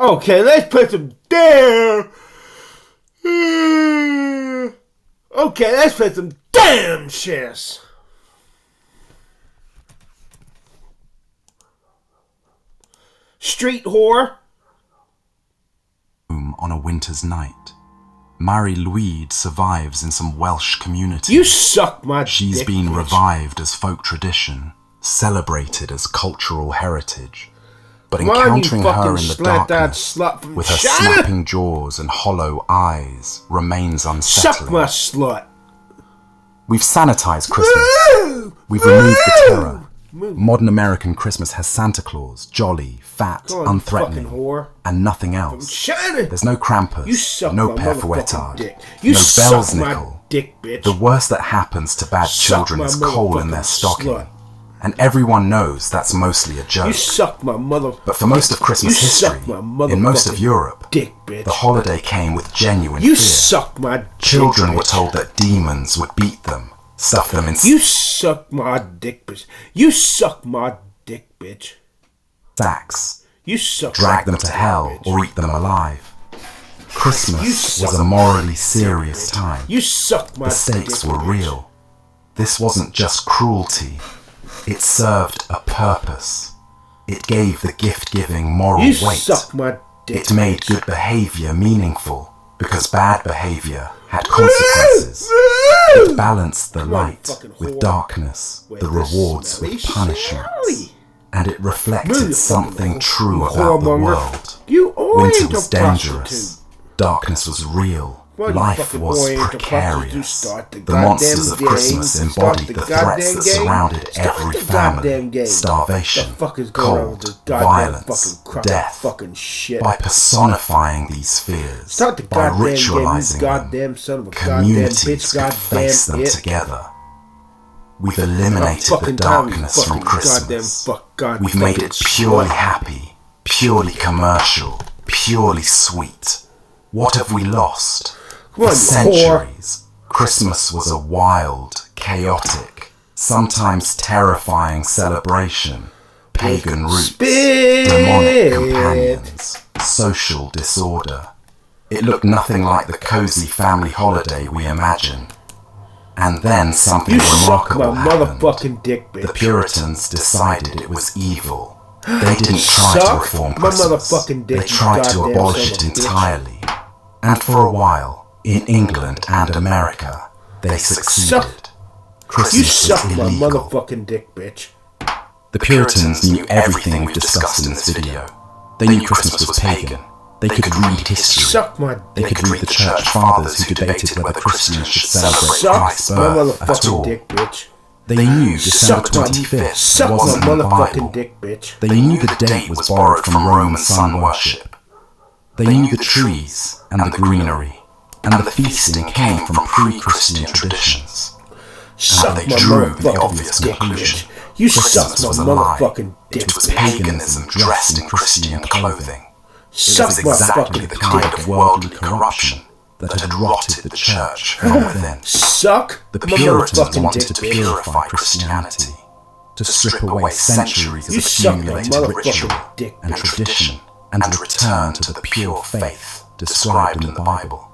Okay, let's put some damn. Okay, let's put some damn shits. Street whore. On a winter's night, Marie-Louise survives in some Welsh community. You suck my She's dick, been bitch. revived as folk tradition, celebrated as cultural heritage. But encountering her in the darkness, with her China? snapping jaws and hollow eyes, remains unsettling. Suck my slut. We've sanitized Christmas. We've removed the terror. Modern American Christmas has Santa Claus, jolly, fat, unthreatening, whore. and nothing else. China. There's no Krampus, You suck no my Père motherfucking Fouettard, dick. You no suck Bell's my nickel. dick, bitch. The worst that happens to bad Suck children my is coal in their motherfucking stocking. slut. And everyone knows that's mostly a joke. You suck my mother. But for most of Christmas You history, suck my in most of motherfucking Europe, dick, bitch. the holiday came with genuine You fear. suck my Children dick, were bitch. told that demons would beat them, stuff them in You suck my dick, bitch. You suck my dick, bitch. sacks, You suck drag my them to dick, hell, bitch. or eat them alive. You Christmas suck was a morally serious time. You suck my The stakes dick, were bitch. real. This wasn't just cruelty. It served a purpose. It gave the gift-giving moral You weight. suck my dick. It made bitch. good behavior meaningful because bad behavior had consequences. It balanced the light fucking with whore. darkness, Wait, the this rewards smelly with punishments. smelly. And it Move, reflected you something fucking true about the whoremonger. world. You Winter oriental was dangerous. prostitute. Darkness was real. Why you Life fucking was oriental prostitute? precarious. Start the The monsters of goddamn Christmas game. embodied Start the the threats goddamn that game. surrounded Start every the goddamn family. game. Starvation, The fuck is going on with this cold, goddamn violence, fucking crap death. fucking shit? By personifying these fears, Start the by goddamn game, you ritualizing goddamn them, son of a goddamn communities bitch, could goddamn face them it. together. We've eliminated the Fucking time, you darkness from fucking Christmas. goddamn We've made fucking it purely slut. happy, purely commercial, purely sweet. What have we lost? Come on, For you centuries, Christmas was a wild, chaotic, sometimes terrifying celebration. Pagan roots, demonic companions, social disorder. It looked nothing like the cozy family holiday we imagine. And then something You suck my remarkable happened. motherfucking dick, bitch. The Puritans decided it was evil. They didn't try to Suck reform my Christmas. motherfucking dick, They you tried to goddamn abolish son it of a bitch. entirely. And for a while, in England and America, they succeeded. You Christmas suck was my illegal. motherfucking dick, bitch. The Puritans knew everything we've discussed in this video. They knew Christmas was pagan. They could read history. Suck my They dick. could read the church fathers who debated whether Christians should celebrate Suck Christ's my birth at motherfucking all. dick, bitch. They knew December Suck my 25th suck my wasn't in the Bible. motherfucking dick, bitch. They knew the date was borrowed from Roman sun worship. They knew the trees and the greenery and the feasting came from pre-Christian traditions. Suck they my drew the motherfucking obvious dick, conclusion. bitch. You Christmas suck was my a lie. motherfucking dick, It was bitch. paganism dressed in Christian clothing. It Suck was my exactly fucking the kind dick. of worldly corruption that had rotted the church from within. Suck The my Puritans motherfucking wanted dick, to bitch. purify Christianity, to strip away centuries You of suck my accumulated ritual motherfucking dick, and bitch. tradition, and return to the pure faith described in the Bible.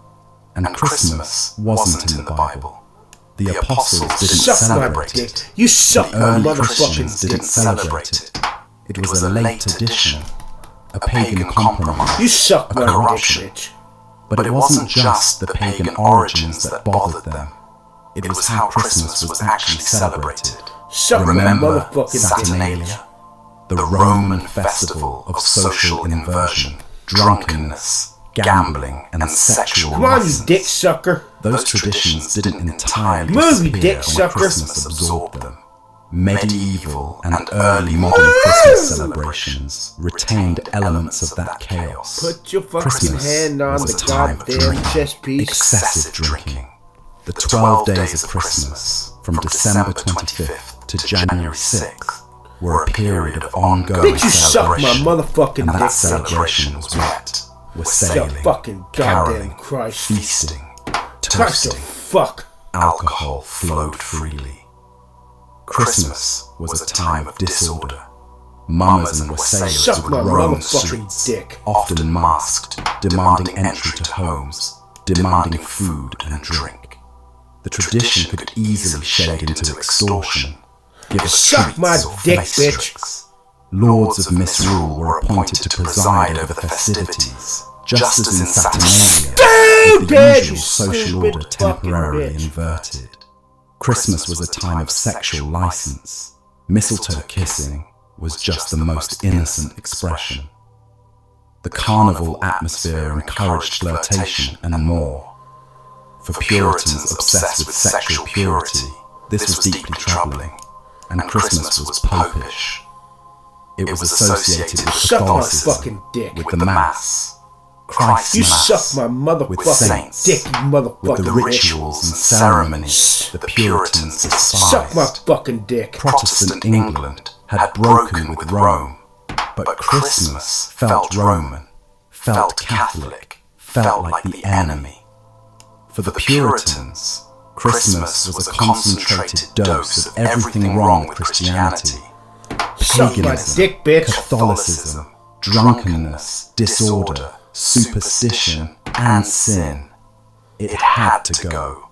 And Christmas wasn't in the Bible. The apostles didn't Suck my celebrate dick. it. You suck The my early motherfucking Christians dick, didn't bitch. celebrate it. It was a late addition, a pagan compromise, You suck a my dick, corruption. bitch. But it wasn't just the pagan origins that bothered them. It was how Christmas was actually celebrated. Suck my Remember motherfucking dick, bitch. Saturnalia? The Roman festival of social inversion, drunkenness, gambling, and sexual Come on, you license. dick sucker. Those traditions didn't entirely Move, you disappear dick when sucker. Christmas absorbed them. Medieval and early modern Christmas celebrations retained elements of that chaos. Put your fucking Christmas hand on was the a time of goddamn drinking, chest piece. excessive drinking. The 12 days of Christmas, from December 25th to January 6th, were a period of ongoing Bitch, you suck my celebration. motherfucking And that dick, bitch. celebration was what? Was The sailing, fucking goddamn caroling, Christ. feasting, Christ the toasting. fuck. Alcohol flowed freely. Christmas was a time of disorder, Mummers and wassailers Suck would my roam the motherfucking streets, dick. often masked, demanding entry to homes, demanding food and drink. The tradition could easily shade into extortion, give us Suck treats my or dick, face bitch. tricks. Lords of misrule were appointed to preside over the festivities, just as in Saturnalia, with the usual social order temporarily inverted. Christmas was a time of sexual license. Mistletoe kissing was just the most innocent expression. The carnival atmosphere encouraged flirtation and more. For Puritans obsessed with sexual purity, this was deeply troubling, and Christmas was popish. It was associated with Suck my Catholicism, fucking dick. with the Mass, Christ's You Mass, suck my with motherfucking saints, dick, you motherfucking with the bitch. rituals and ceremonies the Puritans Suck my despised. fucking dick. Protestant England had broken with Rome, but Christmas felt Roman, felt Catholic, felt like the enemy. For the Puritans, Christmas was a concentrated dose of everything wrong with Christianity. Suck my Paganism, dick, bitch. Catholicism, drunkenness, disorder, superstition, and sin. It had to go.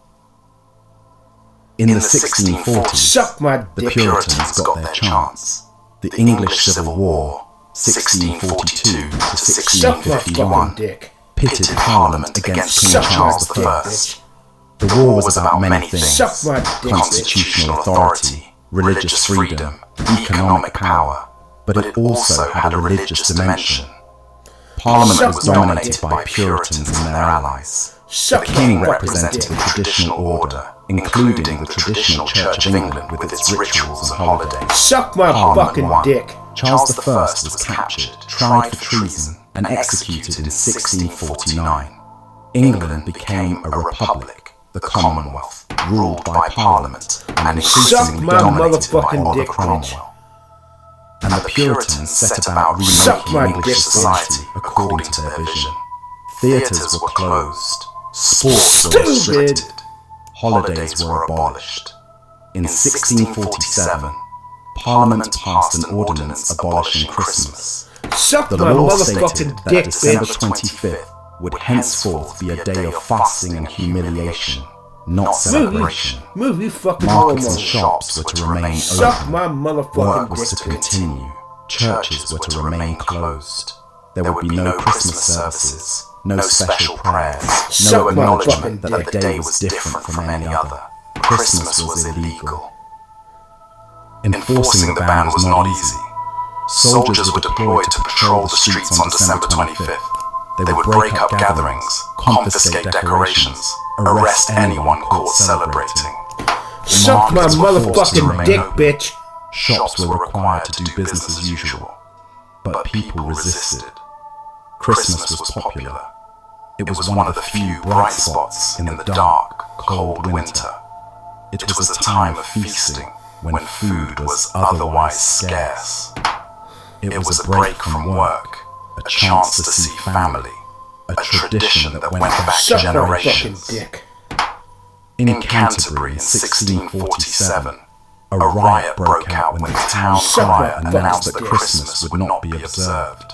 In the 1640s, Suck my the dick. Puritans got their chance. The English Civil War, 1642 to Suck my fucking 1651, dick. pitted Parliament against King Suck my Charles dick, I. bitch. The war was about many things: Suck my dick, constitutional authority, religious freedom, economic power, but it also had a religious dimension. Parliament was dominated by Puritans and their allies. The Suck king my represented fucking the dick. traditional order, including the traditional Church of England with its rituals and holidays. Suck my Parliament fucking won. dick. Charles I was captured, tried for treason, and executed in 1649. England became a republic, the Commonwealth, ruled by Parliament and increasingly my dominated by motherfucking Oliver dick, Cromwell. And the Puritans set about Suck remaking my English dick, society according to their vision. Theatres were closed, sports were Stupid. restricted, holidays were abolished. In 1647, Parliament passed an ordinance abolishing Christmas. Suck The my law stated motherfucking that dick, December bitch. 25th would henceforth be a day of fasting and humiliation, not celebration. Move, you fucking Markets homo. and shops were to remain Suck open. my Work motherfucking was to dick, bitch. continue. Churches were to remain closed. There would be no Christmas services, no special prayers, Suck no my acknowledgement fucking that the dick. day was different from any other. Christmas was illegal. Enforcing the ban was not easy. Soldiers were deployed to patrol the streets on December 25th. They would break up gatherings, confiscate decorations, arrest anyone caught celebrating. Suck my Markets were forced to motherfucking remain dick, open. bitch. Shops were required to do business as usual, but people resisted. Christmas was popular. It was one of the few bright spots in the dark, cold winter. It was a time of feasting when food was otherwise scarce. It was a break from work, a chance to see family, a tradition that went back Suck my fucking generations. dick. In Canterbury in 1647, a riot broke out when the town crier announced that Christmas would not be observed.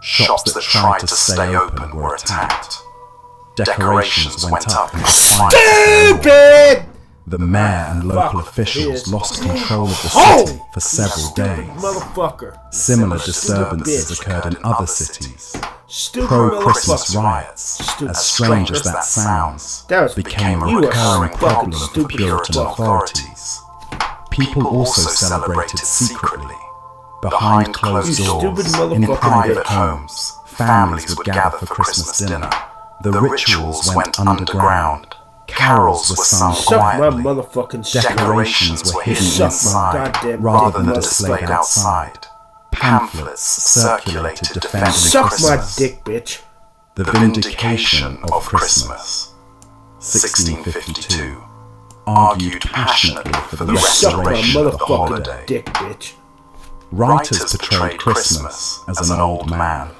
Shops that tried to stay open were attacked. Decorations went up in defiance of the law. Stupid! The mayor and local Fuck officials this. lost control of the Oh! city for several days. Motherfucker. Similar Stupid disturbances bitch. occurred in other cities. Stupid Pro-Christmas motherfucker. riots, Stupid. as strange as that sounds, That was- became a you are recurring fucking problem of the stupid Puritan fuck. authorities. People also celebrated secretly, behind closed You doors, stupid in motherfucking private bitch. homes. Families would gather for Christmas dinner. The rituals went underground. Carols were sung Suck my quietly. motherfucking dick. Decorations were hidden Suck my inside goddamn rather dick, than displayed outside. Pamphlets circulated defending Suck my Christmas. dick, bitch. The Vindication of Christmas, 1652, argued passionately for the You suck my restoration of the motherfucking holiday. dick, bitch. Writers portrayed Christmas as an old man,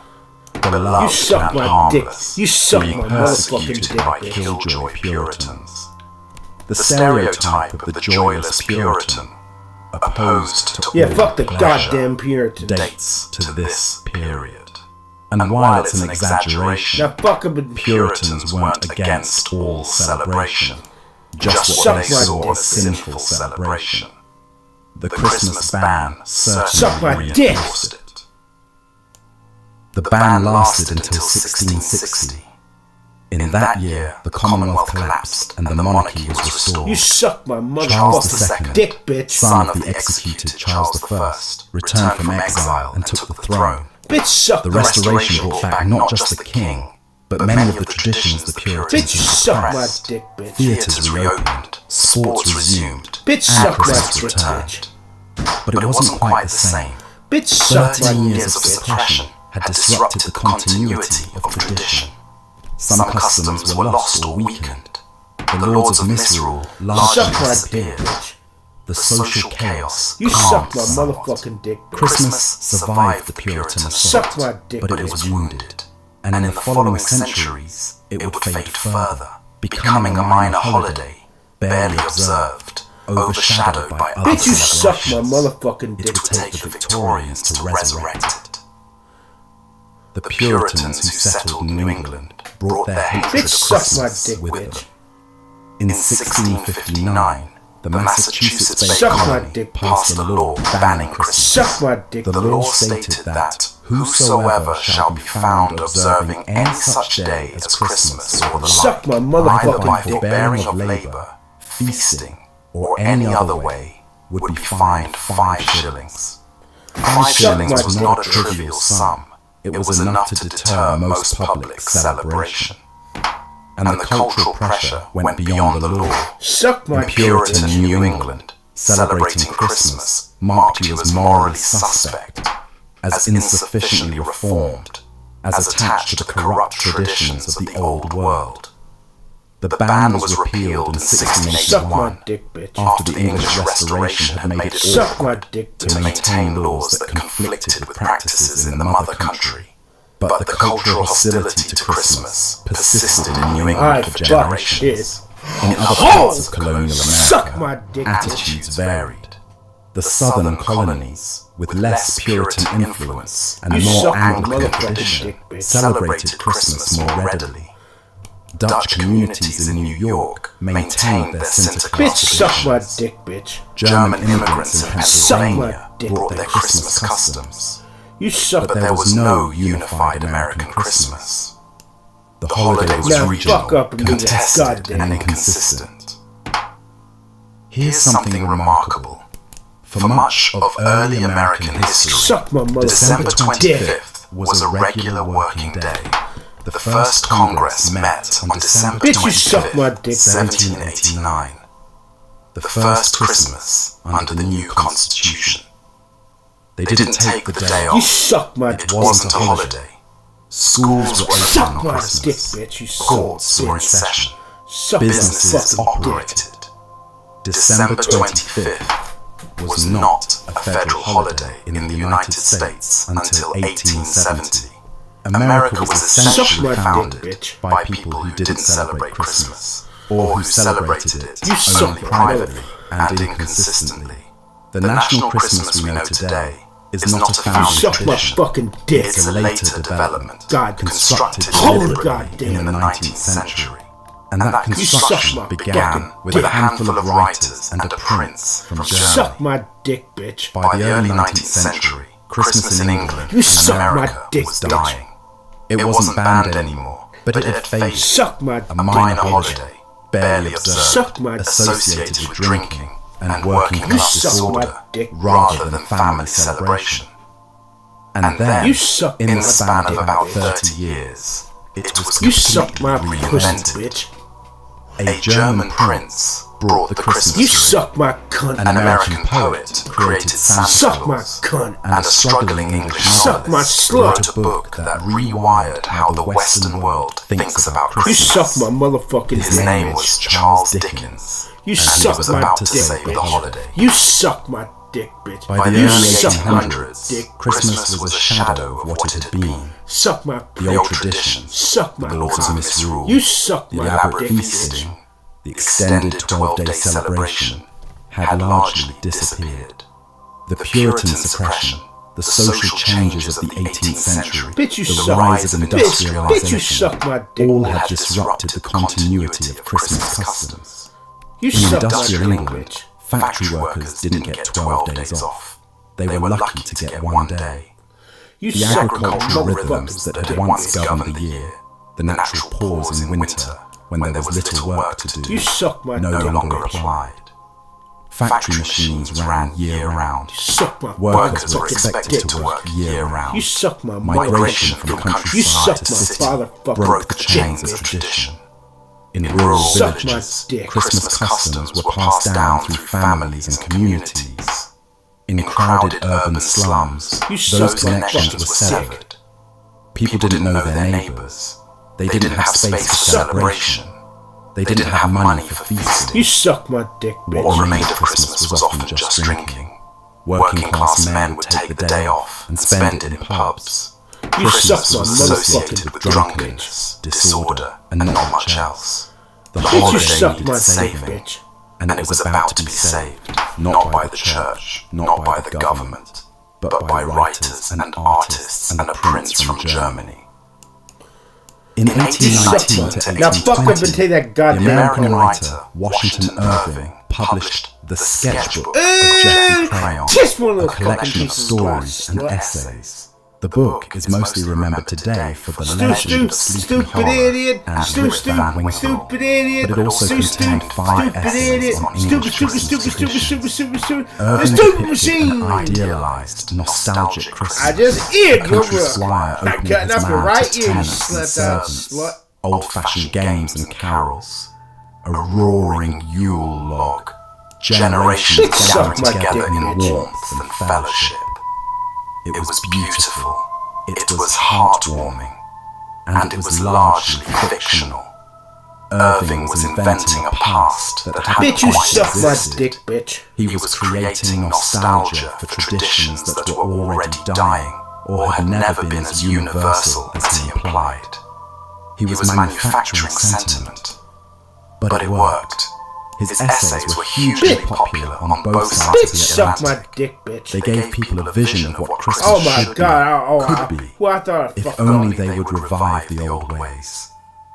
You beloved suck and my dick. harmless, You suck being my motherfucking persecuted dick, by bitch. killjoy Puritans. The stereotype of the joyless Puritan, opposed to Yeah, all fuck the pleasure, goddamn Puritans. dates to this period. And while it's an exaggeration, Now fuck 'em. Puritans weren't against all celebration, just what they saw as sinful celebration. The Christmas ban certainly reinforced it. The ban lasted until 1660. In that year, the Commonwealth collapsed and the monarchy was restored. You suck my Charles motherfucking II, dick, bitch. son of the executed Charles I, returned from exile and took the throne. Bitch, suck The my restoration brought back not just the king, but many of the traditions the Puritans bitch, suck my suppressed. dick, bitch. Theatres reopened, sports resumed, Bitch, suck my actresses dick, returned. bitch. But it wasn't quite the same. Bitch, suck my 13 dick, years of bitch. suppression had disrupted the continuity of tradition. Some customs were lost or weakened. The lords of misrule largely Suck my dick, disappeared. bitch. The social chaos You calmed suck my somewhat. motherfucking dick, bitch. Christmas survived the Puritan assault, Suck my dick, but it bitch. was wounded, and in the following centuries it would fade further, becoming a minor holiday, barely observed, overshadowed by other Bitch, you suck my celebrations. motherfucking It dick, would take bitch. the Victorians to resurrect it. The Puritans who settled New England brought their hatred Bitch, of suck my Christmas dick, with bitch. them. In 1659, the Massachusetts Bay Suck my Colony dick, passed a law banning Christmas. Suck my dick, The law stated that whosoever shall be found observing any such day as Christmas or the Suck my like, either by motherfucking dick. forbearing of labour, feasting, or any other way, would be fined 5 shillings. 5 shillings my was dick. not a trivial sum. It was enough to deter most public celebration. And the cultural pressure went beyond the law. Suck my In Puritan New England, celebrating Christmas marked you as morally suspect, as insufficiently reformed, as attached to the corrupt traditions of the old world. The ban was repealed in Suck my 1681 dick, bitch. after the English Restoration had made it Suck my awkward dick, to bitch. maintain laws that conflicted with practices in the mother country. But the cultural hostility to Christmas persisted in New England for fuck generations. shit. In other parts of colonial Suck my America, dick, attitudes varied. The southern colonies, with less Puritan influence and You more suck my Anglican motherfucking tradition, dick, bitch. celebrated Christmas more readily. Dutch communities in New York maintained their Sinterklaas Bitch, suck my traditions. dick, bitch. German immigrants in Pennsylvania Suck my dick, brought their bitch. Christmas customs. You suck But there was no unified American Christmas. The holiday was Now regional, fuck up and do that contested, goddamn and inconsistent. Here's something remarkable. For much of early American history, Suck my December motherfucking dick. 25th was a regular working day. The first Congress met on December Bitch, you suck my 25th, dick. 1789. The first Christmas under the new Constitution. They didn't take the day You off. suck my It dick. wasn't a holiday. Schools were open Suck on my dick, Christmas. bitch. You suck, Courts were in bitch. session. Suck my Businesses fucking dick. operated. December 25th was not a federal holiday in the United States until 1870. America was Suck essentially my dick, founded bitch. by people who didn't celebrate Christmas, or who celebrated it You suck only my privately mother- and inconsistently. The national Christmas we know today is not a founding Suck my tradition. fucking dick. It's a later development, God, constructed hold it, deliberately goddamn. in the 19th century. And that suck construction my began fucking with a dick. handful of writers and a prince from Suck Germany. my dick, bitch. By the early 19th century, Christmas in England You suck and my America dick, was bitch. dying. It wasn't banned anymore, but it had faded. Suck my A minor holiday, barely observed, Suck my associated with drinking and working class suck my disorder dick. rather than family celebration. And then, You suck in my the span of dick, about bitch. 30 years, it was You suck my completely pussy, reinvented. bitch. A German prince brought the Christmas You tree. suck my cunt. An American poet created Santa Suck my Claus. cunt. And a struggling English Suck my novelist slut. wrote a book that rewired how the Western world thinks about You Christmas. suck my motherfucking His dick, name bitch. was Charles Dickens. You And he suck was my about to dick, save the bitch. holiday. You suck my dick, bitch. By the You early suck my 1800s, dick. Christmas was a shadow of what it had been. Suck my The old traditions, Suck my the lords of cunt. misrule, You suck the my elaborate dick, bitch. feasting, the extended 12-day celebration, had largely disappeared. The Puritan suppression, the social changes of the 18th century, the rise of industrialisation, all had disrupted the continuity of Christmas customs. In industrial England, factory workers didn't get 12 days off. They were lucky to get 1 day. The agricultural rhythms that had once governed the year, the natural pause in winter when there was little work to do, no longer applied. Factory machines ran year-round. Workers were expected to work year-round. Migration from countryside to city broke the chains of tradition. In rural villages, Christmas customs were passed down through families and communities. In crowded urban slums, those connections were severed. People didn't know their neighbours. They didn't have space for celebration. They didn't have money for feasting. You suck my dick, bitch. What remained of Christmas was often just drinking. Working class men would take the day off and spend it in pubs. Christmas was associated with drunkenness, disorder, and not much else. The holiday needed saving, and it was about to be saved, not by the church, not by the government, but by writers and artists and a prince from Germany. In 1819 to 1820, the American writer Washington Irving published The Sketchbook of Geoffrey Crayon, a collection of stories and essays. The book is mostly remembered today for the legend of Sleepy Hollow and Rip Van Winkle, but it also contained 5 essays on English Christmas traditions. Irving depicted an idealised, nostalgic Christmas. A country squire opening his mouth to tenants and servants, old-fashioned games and carols, a roaring Yule log, generations gathered together in warmth and fellowship. It was beautiful, it was heartwarming, and it was largely fictional. Irving was inventing a past that had Bitch, you quite suck my existed. dick, bitch. He was creating nostalgia for traditions that were already dying or had never been as universal as he implied. He was manufacturing sentiment, but it worked. His essays were hugely popular on both sides of the Suck my Atlantic. dick, bitch. They gave people a vision of what Christmas Oh my should God! be, could be, Well, I thought I if fucked only up. they would revive the old ways.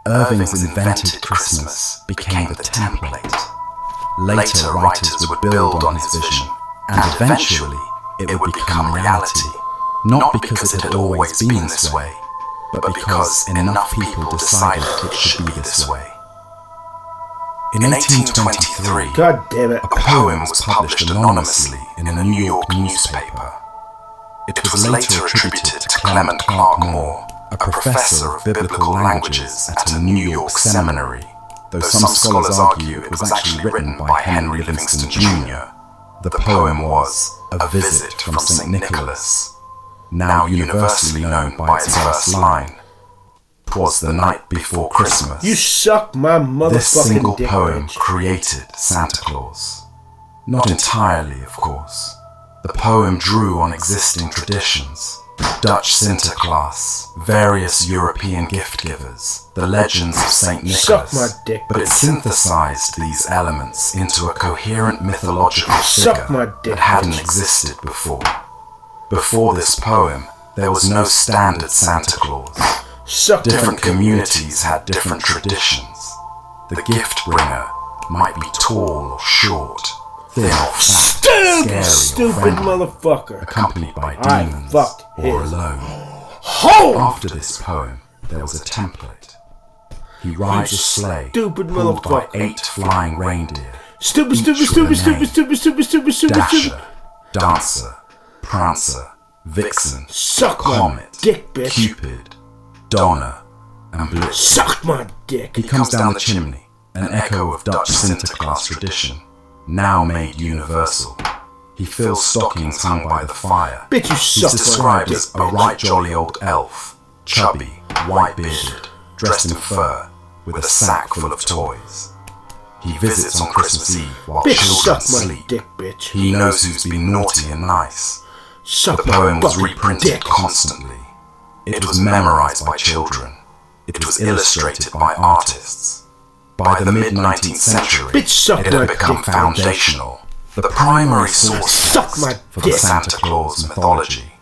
Irving's invented Christmas became the template. Later, writers would build on his vision, and eventually it would become reality. Not because it had always been this way, but because enough people decided it should be this way. In 1823, God damn it. a poem was published anonymously in a New York newspaper. It was later attributed to Clement Clark Moore, a professor of biblical languages at a New York seminary, though some scholars argue it was actually written by Henry Livingston Jr. The poem was A Visit from St. Nicholas, now universally known by its first line. 'Twas the night before Christmas. You suck my motherfucking This single dick, poem bitch. created Santa Claus. Not entirely, of course. The poem drew on existing traditions. Dutch Sinterklaas, various European gift givers, the legends of St. Suck my Nicholas, dick, but it synthesized these elements into a coherent mythological Suck my figure dick, that hadn't bitch. existed before. Before this poem, there was no standard Santa Claus. Suck my Different dick, communities had different traditions. The gift bringer might be tall or short, thin or fat, scary or Stupid friendly, motherfucker. accompanied by I demons fucked or his alone. hole. After this poem, there was a template. He rides a sleigh stupid pulled by motherfucker. 8 flying reindeer, Stupid, each stupid, with a stupid, name. stupid, stupid, stupid, stupid, stupid, Dasher, stupid. Dancer, Prancer, Vixen, Suck my Comet, dick, bitch. Cupid, Donna, and Blitz. Suck my dick. He comes down the chimney, an echo of Dutch Sinterklaas tradition, now made universal. He fills stockings hung by the fire. Bitch, you He's suck my described dick, as a right jolly old elf, chubby, white-bearded, dressed in fur, with a sack full of toys. He visits on Christmas Eve while Bitch, children suck my sleep. dick, bitch. He knows who's been naughty and nice. Suck The my poem was fucking reprinted dick. constantly. It was memorized by children. It was illustrated by artists. By the mid-19th century, Bitch, suck it my had become dick, bitch. foundational. The primary source Suck my for the dick. Santa Claus mythology.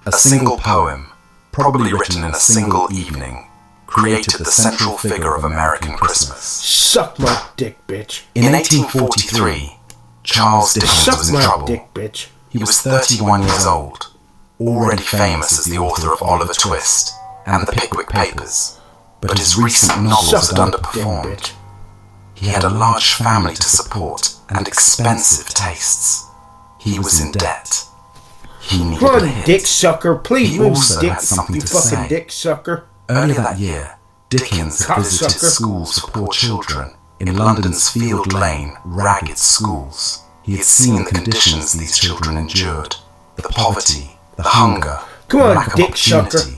A single poem, probably written in a single evening, created the central figure of American Christmas. Suck my dick, bitch. In 1843, Charles Dickens Suck was in my trouble. dick, bitch. He was 31 years old, already famous as the author of Oliver Twist and the Pickwick Papers, but his recent novels had underperformed. He had a large family to support and expensive tastes. He was in debt. He needed Come a on, hit. dick sucker. Please He move, also dick. had something You to fucking say. dick sucker. Earlier that year, Dickens had visited Cocksucker. schools for poor children in London's Field Lane ragged schools. He had seen the conditions these children endured, the poverty, the hunger, Come the on, lack of dick sucker. opportunity.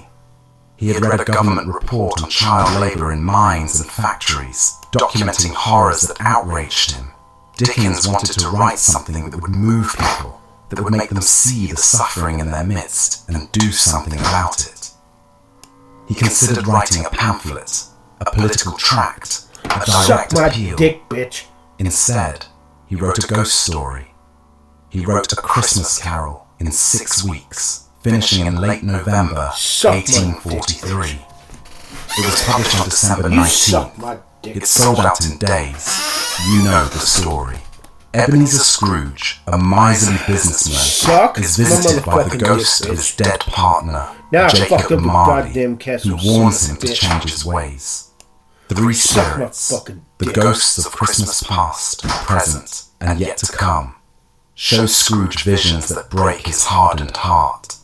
He had read a government report on child labour in mines and factories, documenting horrors that outraged him. Dickens wanted to write something that would move people, that would make them see the suffering in their midst and do something about it. He considered writing a pamphlet, a political tract, a Suck direct my appeal. dick, bitch. Instead, he wrote a ghost story. He wrote A Christmas Carol in 6 weeks, finishing in late November Suck my 1843. It was published on December You suck 19th. my dick. It sold out in days. You know the story. Ebenezer Scrooge, a miserly businessman, Suck is my visited by the motherfucking ghost dick, of bitch. his dead partner, Now I fucked Jacob up the Marley, goddamn castle, who warns son him of a to bitch. change his ways. Three Suck my spirits, fucking the dick. ghosts of Christmas past, present, and yet to come, show Scrooge visions that break his hardened heart.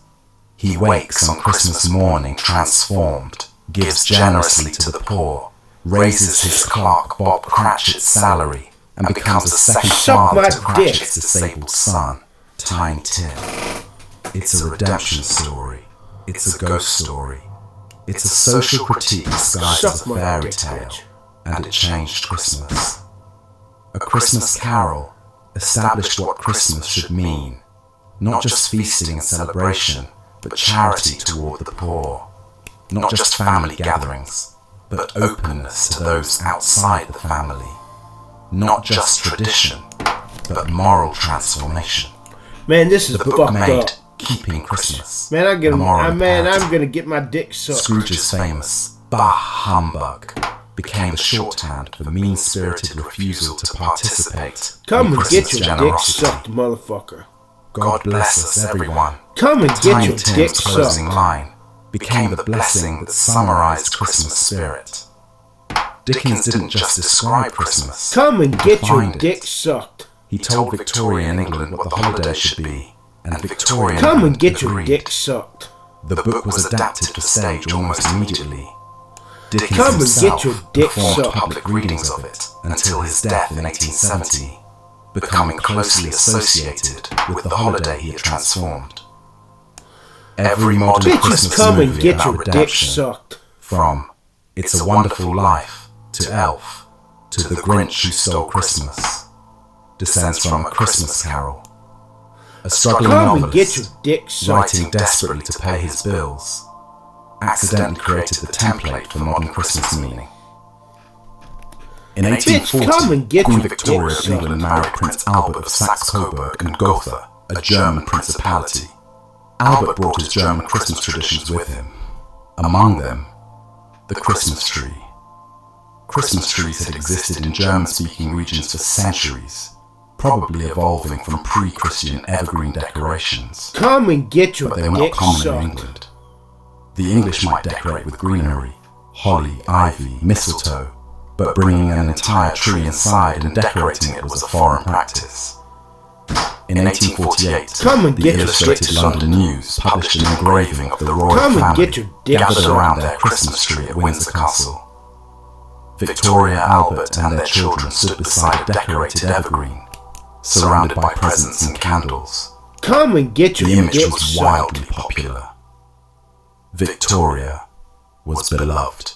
He wakes on Christmas morning transformed, gives generously to the poor, raises his clerk Bob Cratchit's salary, and becomes a second Suck father my to dick. Cratchit's disabled son, Tiny Tim. It's a redemption story. It's a ghost story. It's a social critique disguised as Suck a my fairy dick, tale, bitch. and it changed Christmas. A Christmas Carol established what Christmas should mean, not just feasting and celebration, but charity toward the poor. Not just family gatherings, but openness to those outside the family. Not just tradition, but moral transformation. Man, this is The book fucked made up. Keeping Christmas. Man, a moral I'm imperative. gonna get my dick sucked. Scrooge's famous "Bah humbug" became the shorthand for the mean-spirited refusal to participate Come in and Christmas get your dick generosity. sucked, motherfucker. God bless us, everyone. Come and get Tiny your Tim's dick closing sucked. line became the blessing that summarized Christmas spirit. Dickens didn't just describe Christmas. Come and get your Find it. dick sucked. He told Victorian England what the holiday should be, and Victorian Come and England get your agreed. dick sucked. The book was adapted for stage almost immediately. Dickens Come and himself get your dick performed sucked. public readings of it until his death in 1870, becoming closely associated with the holiday he had transformed. Every modern Bitches, Christmas come and movie get about your dick redemption, sucked. from It's a Wonderful Life to Elf to The Grinch Who Stole Christmas, descends from A Christmas Carol. A struggling Come and get novelist, your dick sucked. writing desperately to pay his bills, accidentally created the template for modern Christmas meaning. In Bitch, come 1840, and get Queen your Victoria dick of sucked. England married Prince Albert of Saxe-Coburg and Gotha, a German principality. Albert brought his German Christmas traditions with him. Among them, the Christmas tree. Christmas trees had existed in German-speaking regions for centuries, probably evolving from pre-Christian evergreen decorations, Come and get your but they were not dick common in sucked. England. The English might decorate with greenery, holly, ivy, mistletoe, but bringing an entire tree inside and decorating it was a foreign practice. In 1848, Come and the get your Illustrated dick London News published an engraving of the royal Come and family get your dick gathered sucked. around their Christmas tree at Windsor Castle. Victoria, Albert and their children stood beside a decorated evergreen, surrounded by presents and candles. Come and get The your image dick was sucked. wildly popular. Victoria was beloved.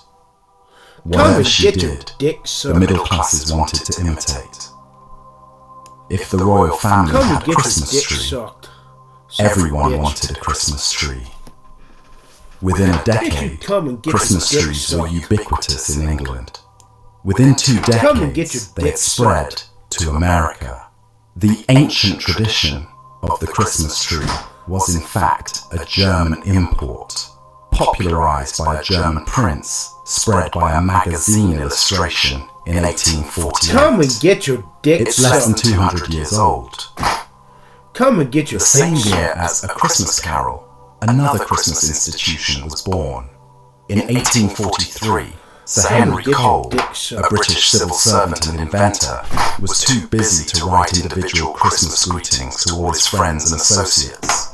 Come Whatever and she get your did, dick the sucked. middle classes wanted to imitate. If the royal family Come had and a get your Christmas dick tree, sucked. Son of a everyone bitch. wanted a Christmas tree. Within a decade, come and get Christmas your dick trees were sucked. ubiquitous in England. Within 2 Come and get your decades, they dick had spread sucked. to America. The ancient tradition of the Christmas tree was in fact a German import, popularized by a German prince, spread by a magazine illustration in 1848. Come and get your dick It's less than sucked. 200 years old. Come and get your The same dick year sucked. as A Christmas Carol, another Christmas institution was born. In 1843, Sir Henry Cole, a British civil servant and inventor, was too busy to write individual Christmas greetings to all his friends and associates.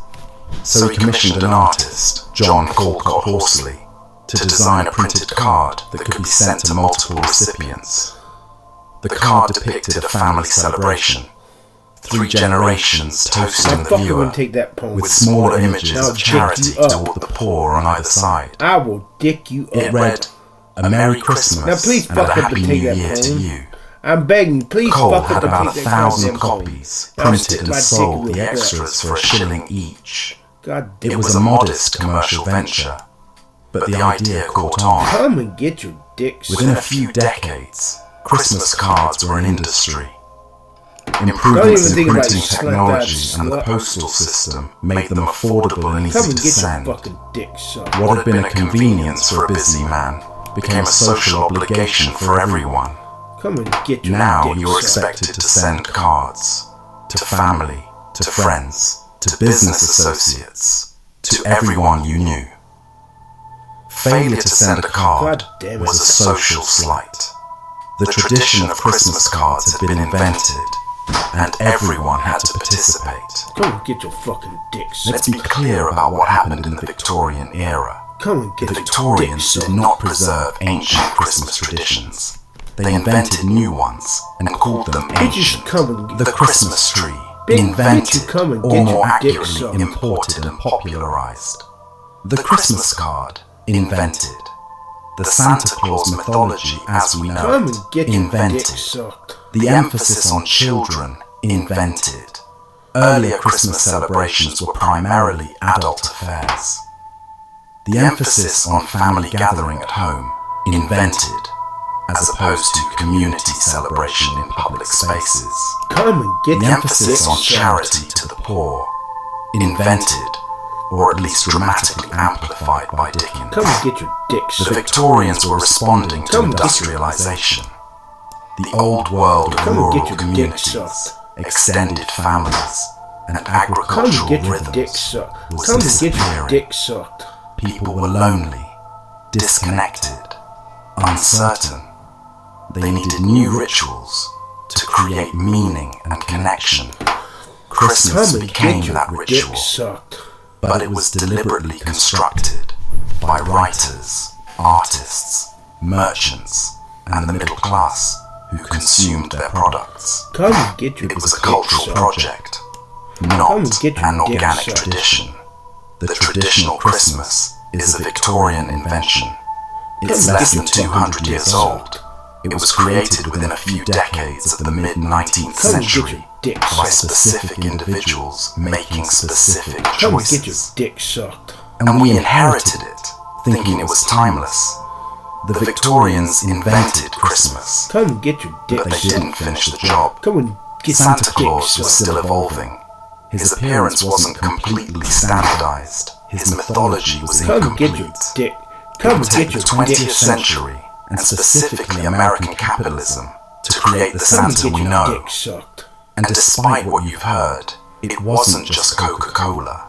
So he commissioned an artist, John Callcott Horsley, to design a printed card that could be sent to multiple recipients. The card depicted a family celebration, 3 generations toasting Now the fucking viewer, take that poem. with smaller images Now of dick charity you up. toward the poor on either side. I will dick you up. It read, "A Merry Christmas Now please and a fuck up Happy and New take that Year to poem. you." I'm begging you, please Cole fuck had up and about take that 1,000 goddamn poem. copies, Now printed stick and my dick sold real the quick. extras for $1 each. God damn It was a modest commercial venture, but the idea caught on. Come and get your dick Within a sucked. few decades, Christmas cards were an industry. Don't Improvements even in think about printing it, slut technology that and the slut. postal system made them affordable and Come easy and to get your send. fucking dick sucked. What had been a convenience for a busy man became a social obligation for everyone. Come and get your Now dick you're sucked. expected to send cards to family, to friends, to business associates, to everyone you knew. Failure to send a card God damn it. was a social slight. The tradition of Christmas cards had been invented, and everyone had to participate. Come and get your fucking dick Let's sucked. be clear about what happened in the Victorian era. Come and The get your dick Victorians sucked. did not preserve ancient Christmas traditions. They invented new ones and called them Bitches ancient. come and get The Christmas tree, Bitch, you invented, come and or get more your dick accurately sucked. imported and popularized. The Christmas card, invented. The Santa Claus mythology as we know Come it, and get your dick invented. sucked. The emphasis on children, invented. Earlier Christmas celebrations were primarily adult affairs. The emphasis on family gathering at home, invented, as opposed to community celebration in public spaces. Come and get The your emphasis dick on sucked. charity to the poor, invented, or at least dramatically amplified by Dickens. Come and get your dick The sucked. Victorians were responding to Come and get industrialization. The old world of Come and rural get your dick communities, sucked. extended families, and Come and agricultural get your dick rhythms sucked. was Come and get your disappearing. dick sucked. People were lonely, disconnected, uncertain. They needed new rituals to create meaning and connection. Christmas Come and became get your that dick ritual, sucked. but it was deliberately constructed by writers, artists, merchants, and the middle class who consumed their products. Come and get your It was a dick cultural sucked. project, Come not and get your an dick organic sucked. tradition. The traditional Christmas is a Victorian invention. It's Come and less get than your 200 fucking years dick old. sucked. It was created within a few decades of the mid-19th Come and get century your dick by sucked. specific individuals making specific Come and get your choices. dick sucked. And we inherited it, thinking it was timeless. The Victorians invented Christmas, Come and get your dick but they sucked. didn't finish the job. Come and get Santa your dick Claus was sucked. still evolving. His appearance wasn't completely standardized. His mythology was Come and get your incomplete. dick. It Come would and take get the your 20th dick sucked. century, and specifically American capitalism, to create the Come and Santa get we your know. dick sucked. And despite what you've heard, it wasn't just Coca-Cola.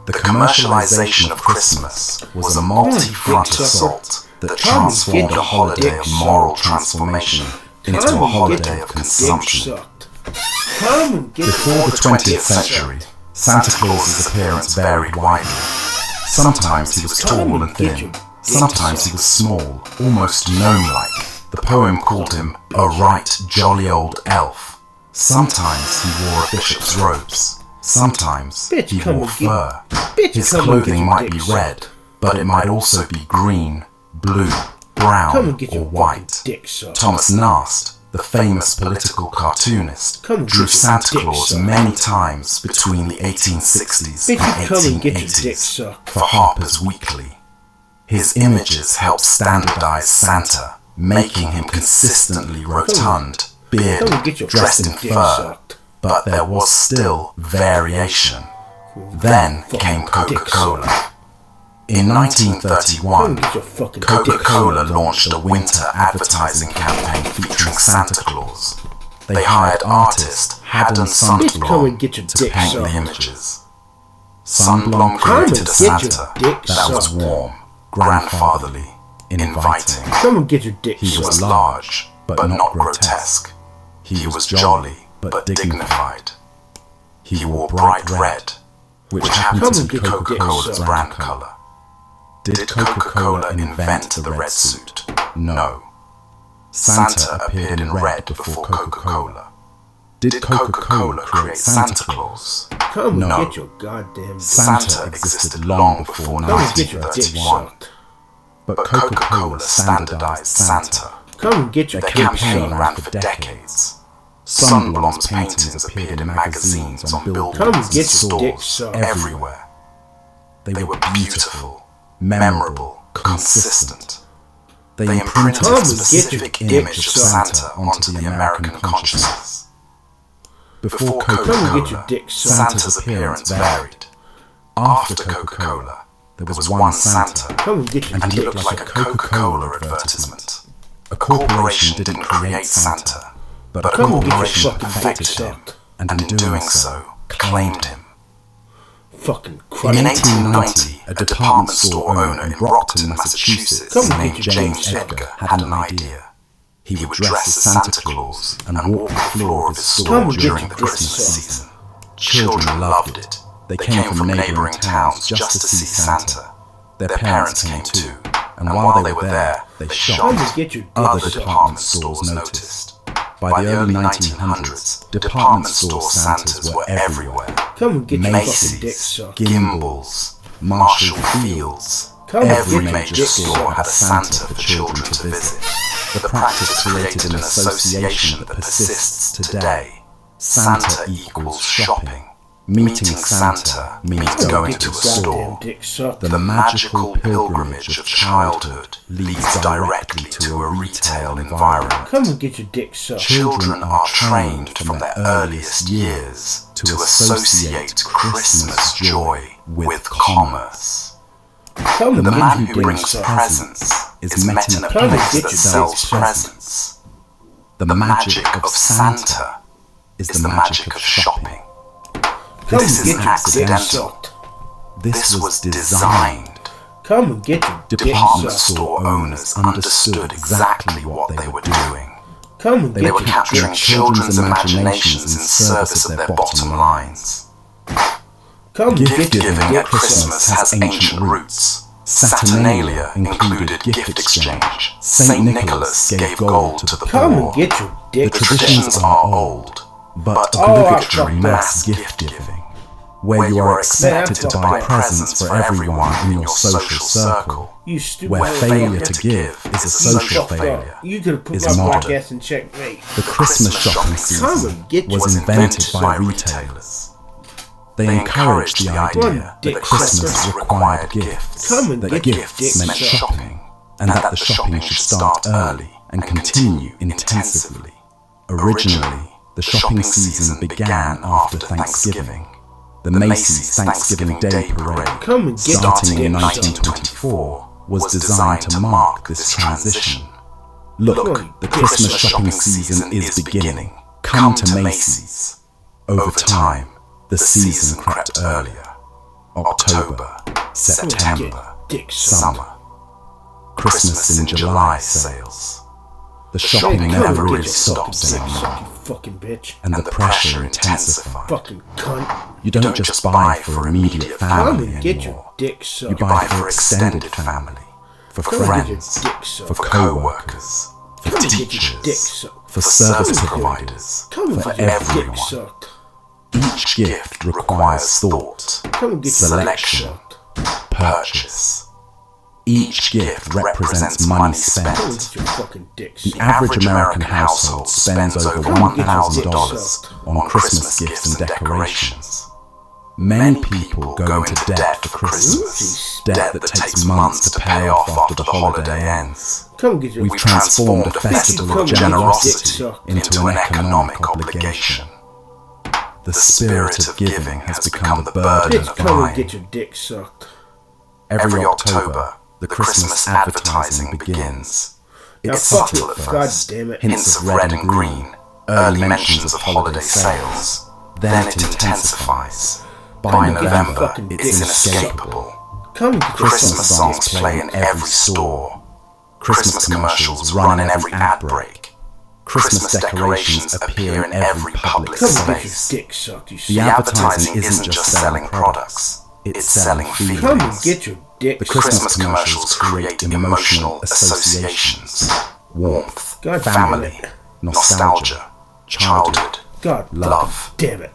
The commercialization of Christmas was a multi-front assault that transformed a holiday of moral transformation into Come a and get holiday your of dick consumption. sucked. Come and get Before your the 20th dick century, sucked. Santa Claus's appearance varied widely. Sometimes he was tall and thin, sometimes he was small, almost gnome-like. The poem called him a right jolly old elf. Sometimes he wore a bishop's robes, sometimes Bitch, he come wore and get- fur. Bitch, His come and get clothing your might dick be red, but it might also be green, blue, Come brown, and get or your white. fucking dick sucked. Thomas Nast, the famous political cartoonist, Come and drew get your Santa dick Claus sucked. many times between the 1860s Bitch, and you come and get your dick 1880s sucked. for Harper's Weekly. His images helped standardize Santa, making him consistently rotund, Come and bearded, get your dressed in fucking dick fur, sucked. but there was still variation. Then came Coca-Cola. In 1931, Coca-Cola launched a winter advertising campaign featuring Santa Claus. They hired artist Haddon Sundblom to paint the images. Sundblom created a Santa that was warm, grandfatherly, inviting. He was large, but not grotesque. He was jolly, but dignified. He wore bright red, which happened to be Coca-Cola's brand color. Did Coca-Cola invent the red suit? No. Santa appeared in red before Coca-Cola. Did Coca-Cola create Santa Claus? No. Santa existed long before 1931. But Coca-Cola standardized Santa. Their campaign ran for decades. Sundblom's paintings appeared in magazines, on billboards and stores everywhere. They were beautiful, memorable, consistent. They imprinted a specific image of Santa onto the American consciousness. Before Coca-Cola, Santa's appearance varied. After Coca-Cola, there was one Santa, and he looked like a Coca-Cola advertisement. A corporation didn't create Santa, but a corporation affected him, and in doing so, claimed him. In 1890, a department store owner in Brockton, Massachusetts, named James Edgar, had an idea. He would dress as Santa Claus and walk the floor of his store during the Christmas season. Children loved it. They came from neighboring towns just to see Santa. Their parents came too, and while they were there, they shopped. Other department stores noticed. By the early 1900s, department store Santas were everywhere. Macy's, Gimbel's, Marshall Field's. Every major store had a Santa for children to visit. The practice created an association that persists today. Santa equals shopping. Meeting Santa means going to a store. The magical pilgrimage of childhood leads directly to a retail environment. Children are trained from their earliest years to associate Christmas joy with commerce. The man who brings presents is met in a place that sells presents. The magic of Santa is the magic of shopping. This isn't accidental. This was designed. Department store owners understood exactly what they were doing. They were capturing children's imaginations in service of their bottom lines. Gift-giving at Christmas has ancient roots. Saturnalia included gift exchange. St. Nicholas gave gold to the poor. The traditions are old, but obligatory mass gift-giving, where you are expected to buy presents for everyone in your social circle, where failure to give is a social failure, is modern. The Christmas shopping season was invented by retailers. They encouraged the idea that Christmas required gifts, that gifts meant shopping, and that the shopping should start early and continue intensively. Originally, the shopping season began after Thanksgiving. The Macy's Thanksgiving Day Parade, starting in 1924, was designed to mark this transition. Look, the Christmas shopping season is beginning. Come to Macy's. Over time, the season crept earlier. October, September, summer. Christmas in July sales. The shopping never really stops anymore. And the pressure intensified. You don't just buy for immediate family anymore. You buy for extended family, for friends, for co-workers, for teachers, for service providers, for everyone. Each gift requires thought, selection, purchase. Each gift represents money spent. The average American household spends over $1,000 on Christmas gifts and decorations. Many people go into debt for Christmas, debt that takes months to pay off after the holiday ends. We've transformed a festival of generosity into an economic obligation. The spirit of giving has become the burden Bitch, of come and buying. get your dick sucked. Every October, the Christmas advertising begins. It's subtle at first, God damn it. hints of red and green, early mentions of holiday sales. Then it intensifies. By November, it's inescapable. Come and get your Christmas songs play in every store. Christmas commercials run in every ad break. Christmas decorations appear in every public Come and get your space. dick sucked, you The advertising isn't just selling products, it's selling Come and feelings. get your dick The sucked. Christmas commercials create emotional associations, warmth, God damn family, it. nostalgia, childhood, God love. damn it.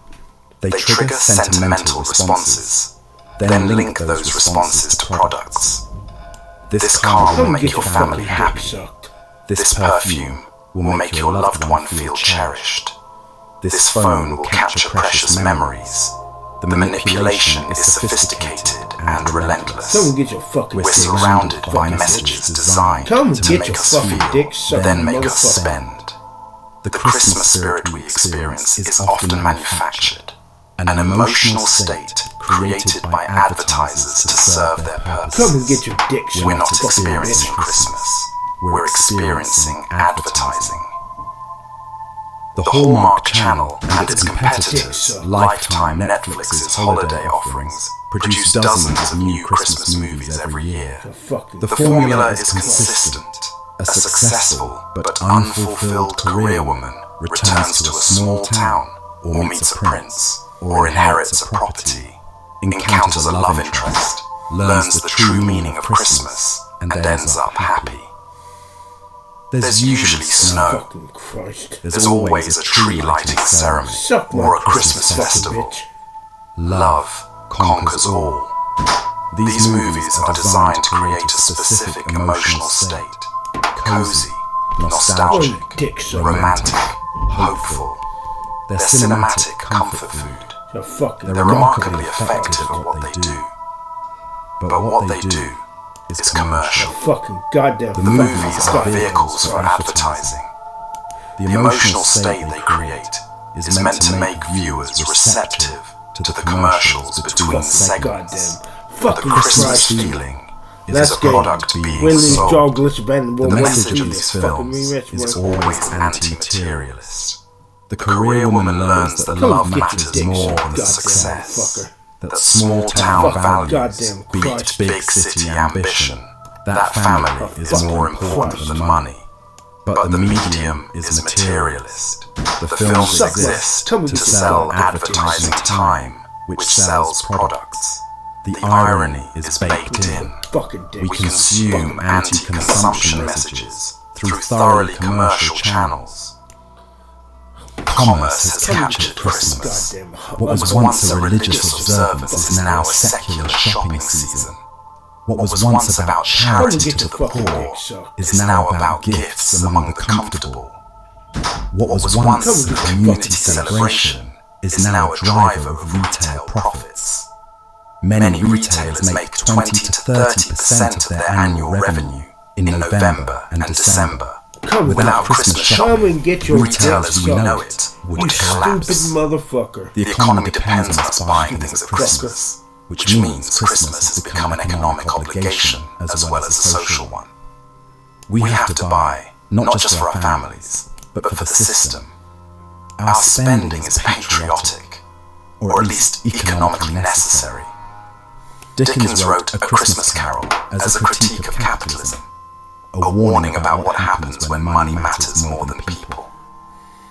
They trigger sentimental responses, then link those responses to products. This car will Come and make get your your family fucking dick happy. sucked. This perfume will make your loved one feel cherished. This phone will capture precious memories. The manipulation is sophisticated and relentless. Come and get your fucking We're dick surrounded sucked. by messages designed Come and to get make your us fucking feel, dick sucked, then make us motherfucker. spend. The Christmas spirit we experience is often manufactured, an emotional state created by advertisers to serve their purposes. Come and get your dick sucked. We're not fucking experiencing bitch. Christmas, we're experiencing advertising. The Hallmark Channel and its competitors, Lifetime, Netflix's holiday offerings, produce dozens of new Christmas movies every year. Fucking The formula is consistent. A successful but unfulfilled career woman returns to a small town, or meets a prince, or inherits a property, encounters a love interest, learns the true meaning of Christmas, and ends up happy. There's usually snow. fucking Christ. There's always a tree lighting ceremony Suck my or a fucking Christmas fucking festival. bitch. Love conquers all. These movies are designed to create a specific emotional state. Cozy, nostalgic, Dick sucked. romantic, hopeful. They're cinematic comfort food. So fucking They're remarkably effective at what they do. But what they do is commercial. fucking goddamn The movies are vehicles for advertising. The emotional state they create is meant to make viewers receptive to the commercials between segments. goddamn The fucking Christmas Christ. feeling is Let's a go. product When being these sold. dog glitch band The will message of these films is always anti-materialist. The career woman learns that love matters more than success. That small town values goddamn beat Christ. big city ambition. That family is more important than money. But the medium is materialist. The films Suck my- exist tell me to what you sell think. advertising time, which sells products. The irony is baked in. fucking dick. We consume anti-consumption messages through thoroughly commercial channels. Commerce has captured Christmas. Goddamn What was once a religious observance is now a secular shopping season. What was once about charity to the poor is now about gifts among the comfortable. What was once a community celebration is now a driver of retail profits. Many retailers make 20 to 30% of their annual revenue in November and December. Without Christmas Come shopping, and get your retail dick as we sucked. know it would You stupid collapse. motherfucker. The economy depends on us buying things at Christmas, which means Christmas has become an economic obligation as well as a social one. We have to buy, not just for our families, but for the system. Our spending is patriotic, or at least economically necessary. Dickens wrote A Christmas Carol as a critique of capitalism, a warning about what happens when money matters more than people.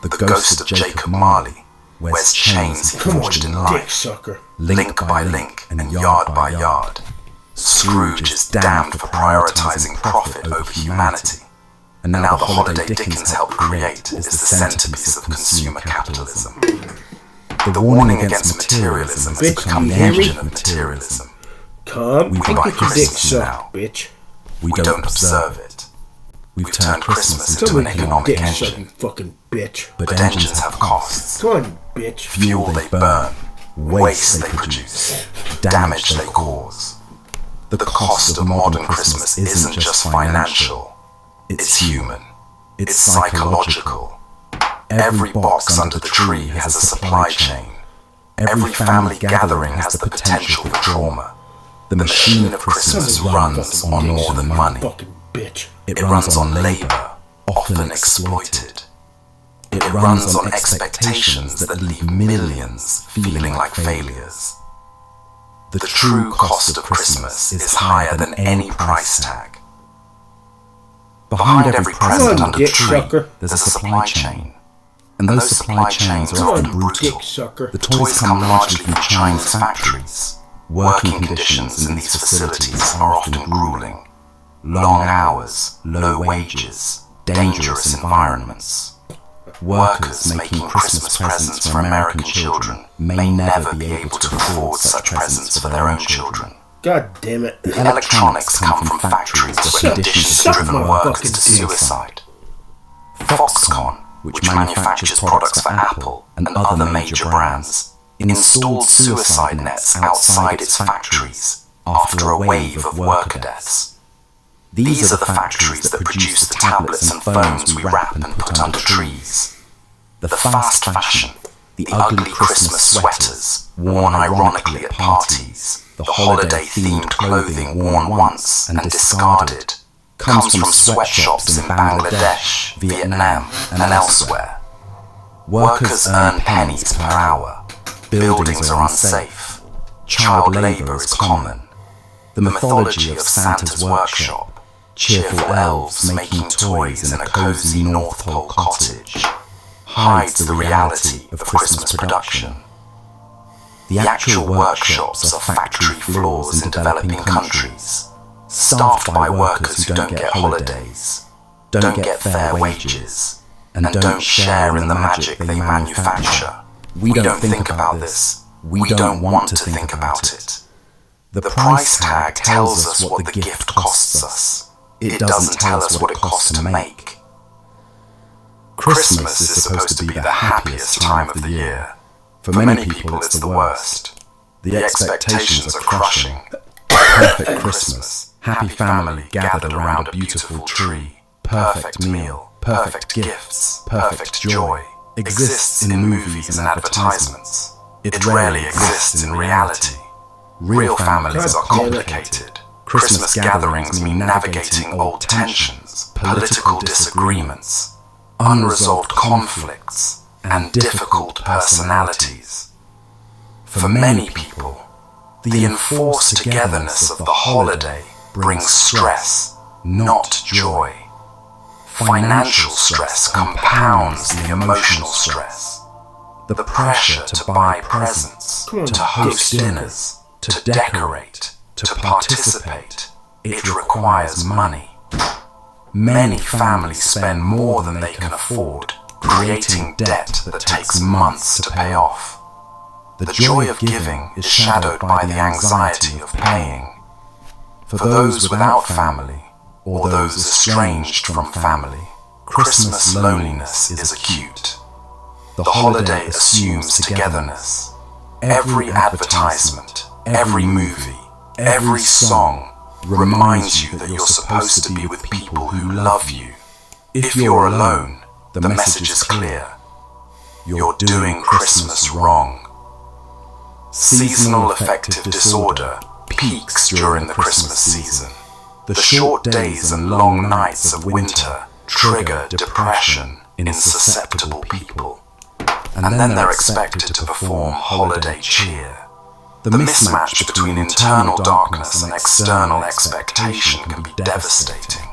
The ghost of Jacob Marley wears chains he Come on, forged in you life, dick sucker. link by link and yard by yard. Scrooge is damned for prioritizing profit over humanity. And now the holiday Dickens helped create is the centerpiece of consumer capitalism. The warning against materialism has Bitch, become you the hear me? engine of materialism. Come We and buy get your dick Christmas now. sucked, bitch. We don't observe it. We've turned Christmas into Come an and get your economic dick sucked, engine. you fucking bitch. But engines have costs. Come on, bitch. Fuel they burn, waste they produce, damage they cause. The cost of modern Christmas isn't just financial, it's human, it's psychological. Every box under the tree has a supply chain Every family gathering has the potential for trauma. The machine of Christmas runs on more than money. Fucking bitch. It runs on labour, often exploited. It runs on expectations that leave millions feeling like failures. The true cost of Christmas is higher than any price tag. Behind every present under the tree, there's a supply chain. And those supply chains are often brutal. The toys come largely from Chinese factories. Working conditions in these facilities are often grueling. Long hours, low wages, dangerous environments. Workers making Christmas presents for American children may never be able to afford such presents for their own children. God damn it. The electronics come from factories where conditions have driven workers to suicide. Foxconn, which manufactures products for Apple and other major brands, installed suicide nets outside its factories after a wave of worker deaths. These are the factories that produce the tablets and phones we wrap and put under trees. The fast fashion, the ugly Christmas sweaters worn ironically at parties, the holiday-themed clothing worn once and discarded, comes from sweatshops in Bangladesh, Vietnam and elsewhere. Workers earn pennies per hour. Buildings are unsafe. Child labour is common. The mythology of Santa's workshop, cheerful elves making toys in a cosy North Pole cottage, hides the reality of Christmas production. The actual workshops are factory floors in developing countries, staffed by workers who don't get holidays, don't get fair wages, and don't share in the magic they manufacture. We don't think about this. We don't want to think about it. The price tag tells us what the gift costs us. It doesn't tell us what it costs to make. Christmas is supposed to be the happiest time of the year. For many people, it's the worst. The expectations are crushing. Perfect Christmas, happy family gathered around a beautiful tree, perfect meal, perfect gifts, perfect joy, exists in movies and advertisements. It rarely exists in reality. Real families are complicated. Christmas gatherings mean navigating old tensions, political disagreements, unresolved conflicts, and difficult personalities. For many people, the enforced togetherness of the holiday brings stress, not joy. Financial stress compounds the emotional stress. The pressure to buy presents, to host dinners, to decorate, to participate, it requires money. Many families spend more than they can afford, creating debt that takes months to pay off. The joy of giving is shadowed by the anxiety of paying. For those without family, or those estranged from family, Christmas loneliness is acute. The holiday assumes togetherness. Every advertisement, every movie, every song reminds you that you're supposed to be with people who love you. If you're alone, the message is clear. You're doing Christmas wrong. Seasonal affective disorder peaks during the Christmas season. The short days and long nights of winter trigger depression in susceptible people, and then they're expected to perform holiday cheer. The mismatch between internal darkness and external expectation can be devastating.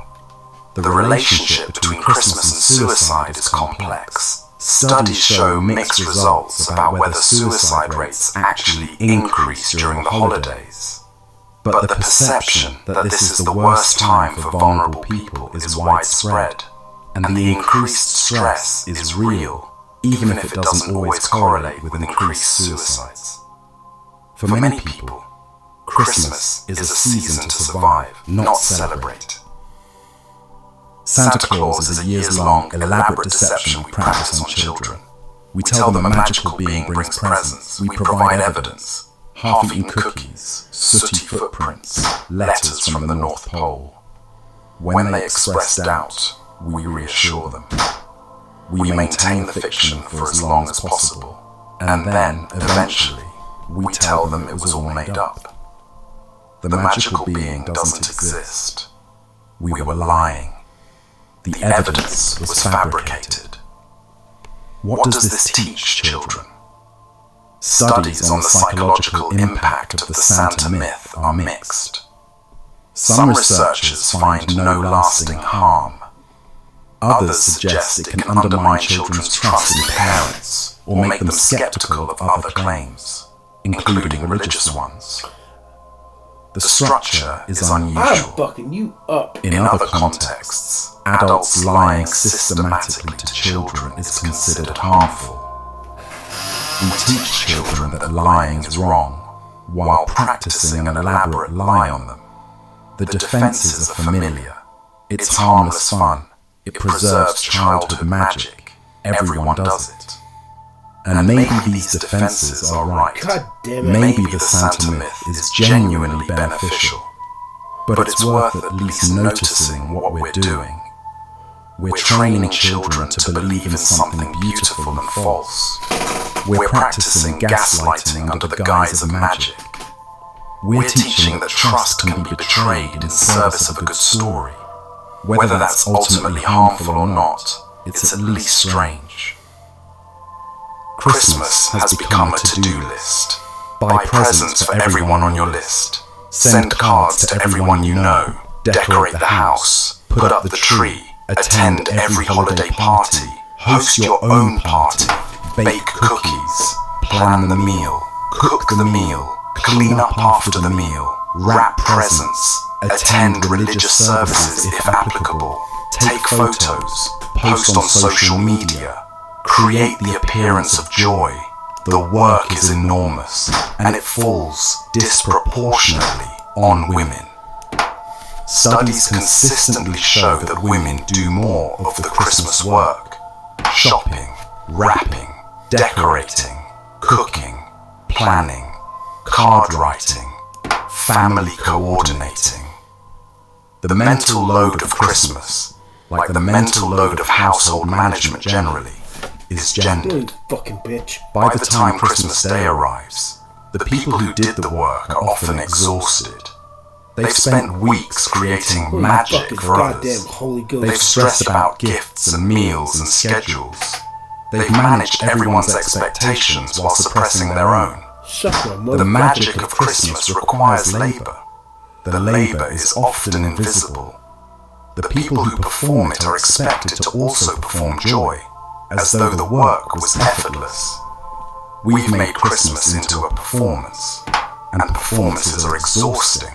The relationship between Christmas and suicide is complex. Studies show mixed results about whether suicide rates actually increase during the holidays. But the perception that this is the worst time for vulnerable people is widespread, and the increased stress is real, even if it doesn't always correlate with increased suicides. For many people, Christmas is a season to survive, not celebrate. Santa Claus is a years-long, elaborate deception we practice on children. We tell them a magical being brings presents. We provide evidence. Half-eaten cookies, sooty footprints, letters from the North Pole. When they express doubt, we reassure them. We maintain the fiction for as long as possible. And then, eventually, we tell them it was all made up. The magical being doesn't exist. We were lying. The evidence was fabricated. What does this teach children? Studies on the psychological impact of the Santa myth are mixed. Some researchers find no lasting harm. Others suggest it can undermine children's trust in parents or make them skeptical of other claims, including religious ones. The structure is unusual. I'm fucking you up. In other contexts, adults lying systematically to children is considered harmful. We teach children that lying is wrong, while practicing an elaborate lie on them. The defenses are familiar. It's harmless fun. It preserves childhood magic. Everyone does it. And maybe these defenses are right. God damn it. Maybe the Santa myth is genuinely beneficial. But it's worth at least noticing what we're doing. We're training children to believe in something beautiful and false. We're practicing gaslighting under the guise of magic. We're teaching that trust can be betrayed in service of a good story. Whether that's ultimately harmful or not, it's at least strange. Christmas has become a to-do list. Buy presents for everyone on your list. Send cards to everyone you know. Decorate the house. Put up the tree. Attend every holiday party. Host your own party. Bake cookies. Plan the meal. Cook the meal. Clean up after the meal. Wrap presents. Attend religious services if applicable. Take photos. Post on social media. Create the appearance of joy. The work is enormous, and it falls disproportionately on women. Studies consistently show that women do more of the Christmas work: shopping, wrapping, decorating, cooking, planning, card writing, family coordinating. The mental load of Christmas, like the mental load of household management generally, is gendered. Fucking bitch. By the time Christmas Day arrives, the people who did the work are often exhausted. They've spent weeks creating magic for others. Holy Ghost. They've stressed about gifts and meals and schedules. They've managed everyone's expectations while suppressing their own. The magic of Christmas requires labor. The labor is often invisible. The people who perform it are expected to also perform joy, as though the work was effortless. We've made Christmas into a performance, and performances are exhausting.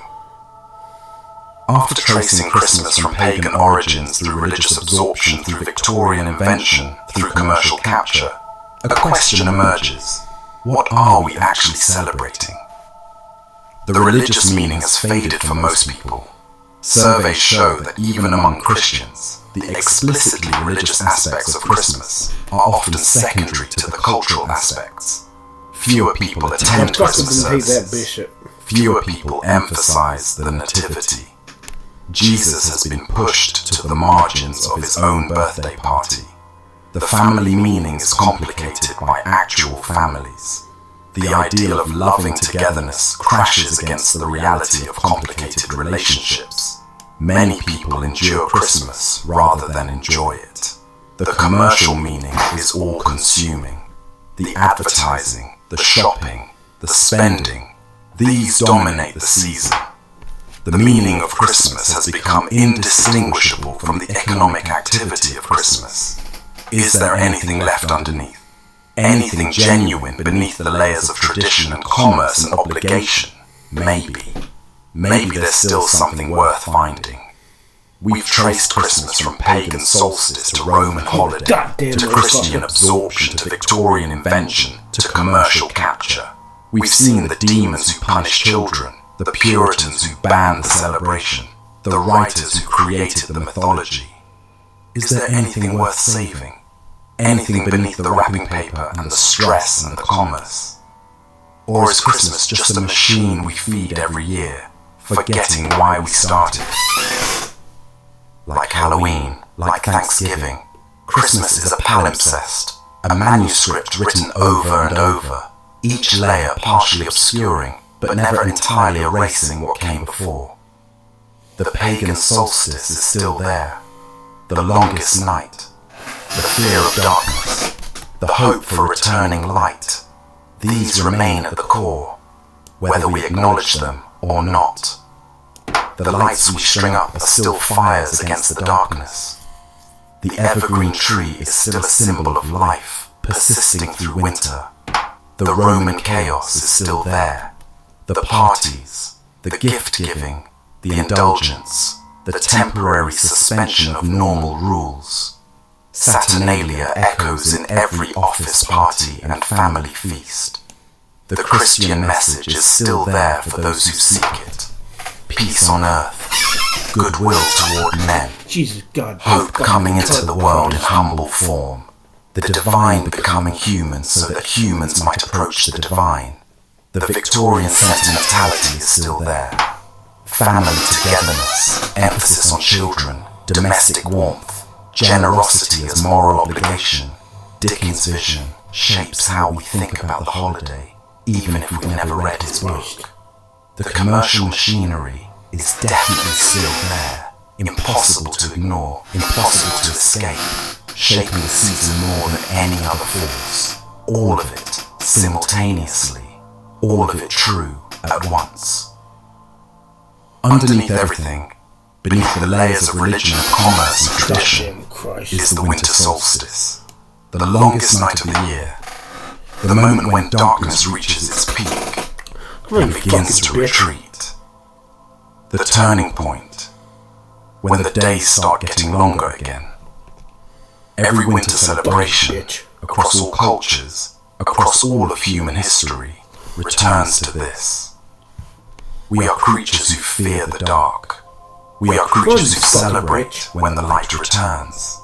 After tracing Christmas from pagan origins through religious absorption, through Victorian invention, through commercial capture, a question emerges: what are we actually celebrating? The religious meaning has faded for most people. Surveys show that even among Christians, the explicitly religious aspects of Christmas are often secondary to the cultural aspects. Fewer people attend Christmas services. Fewer people emphasize the nativity. Jesus has been pushed to the margins of his own birthday party. The family meaning is complicated by actual families. The ideal of loving togetherness crashes against the reality of complicated relationships. Many people endure Christmas rather than enjoy it. The commercial meaning is all-consuming. The advertising, the shopping, the spending, these dominate the season. The meaning of Christmas has become indistinguishable from the economic activity of Christmas. Is there anything left underneath? Anything genuine beneath the layers of tradition and commerce and obligation? Maybe. Maybe there's still something worth finding. We've traced Christmas from pagan solstice to Roman holiday, to Christian absorption, to Victorian invention, to commercial capture. We've seen the demons who punish children, the Puritans who banned the celebration, the writers who created the mythology. Is there anything worth saving? Anything beneath the wrapping paper and the stress and the commerce? Or is Christmas just a machine we feed every year, forgetting why we started? Like Halloween, like Thanksgiving, Christmas is a palimpsest, A manuscript written over and over, each layer partially obscuring, but never entirely erasing what came before. The pagan solstice is still there, the longest night, the fear of darkness, the hope for returning light. These remain at the core, whether we acknowledge them or not. The lights we string up are still fires against the darkness. The evergreen tree is still a symbol of life, persisting through winter. The Roman chaos is still there. The parties, the gift-giving, the indulgence, the temporary suspension of normal rules. Saturnalia echoes in every office party and family feast. The Christian message is still there for those who seek it. Peace on earth, goodwill toward men, Jesus God, hope coming into the world in humble form, the divine becoming human so that humans might approach the divine. The Victorian sentimentality is still there. Family togetherness, emphasis on children, domestic warmth, generosity as moral obligation. Dickens' vision shapes how we think about the holiday, even if we've never read his book. The commercial machinery is definitely still there, impossible to ignore, impossible to escape, shaping the season more than any other force. All of it, simultaneously, all of it true at once. Underneath everything, beneath the layers of religion and commerce and tradition, is the winter solstice, the longest night of the year, the moment when darkness reaches its peak and begins to retreat. The turning point, when the days start getting longer again. Every winter celebration, across all cultures, across all of human history, returns to this. We are creatures who fear the dark. We are creatures who celebrate when the light returns.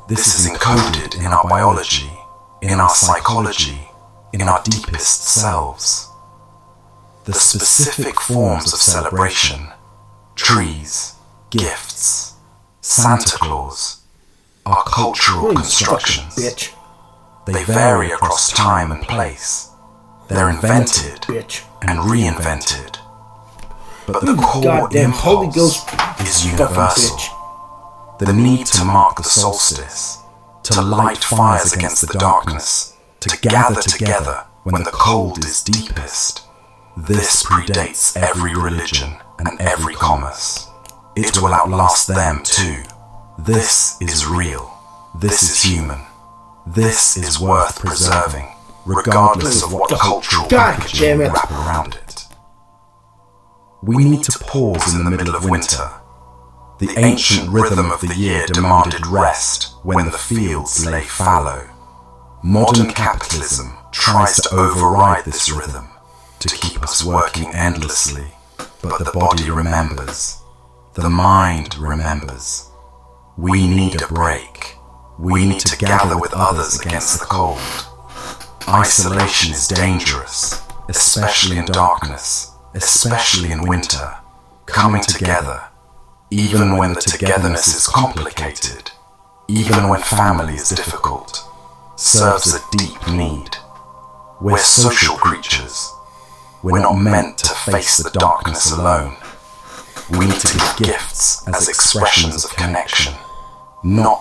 This is encoded in our biology, in our psychology, in our deepest selves. The specific forms of celebration, trees, gifts, Santa Claus, are cultural constructions. They vary across time and place. They're invented and reinvented. But the core impulse is universal. The need to mark the solstice, to light fires against the darkness, to gather together when the cold is deepest. This predates every religion and every commerce. It will outlast them too. This is real. This is human. This is worth preserving, regardless of what cultural packaging we wrap around it. We need to pause in the middle of winter. The ancient rhythm of the year demanded rest when the fields lay fallow. Modern capitalism tries to override this rhythm, to keep us working endlessly, but the body remembers. The mind remembers. We need a break. We need to gather with others against the cold. Isolation is dangerous, especially in darkness, especially in winter. Coming together, even when the togetherness is complicated, even when family is difficult, serves a deep need. We're social creatures. We're not meant to face the darkness alone. We need to give gifts as expressions of connection, not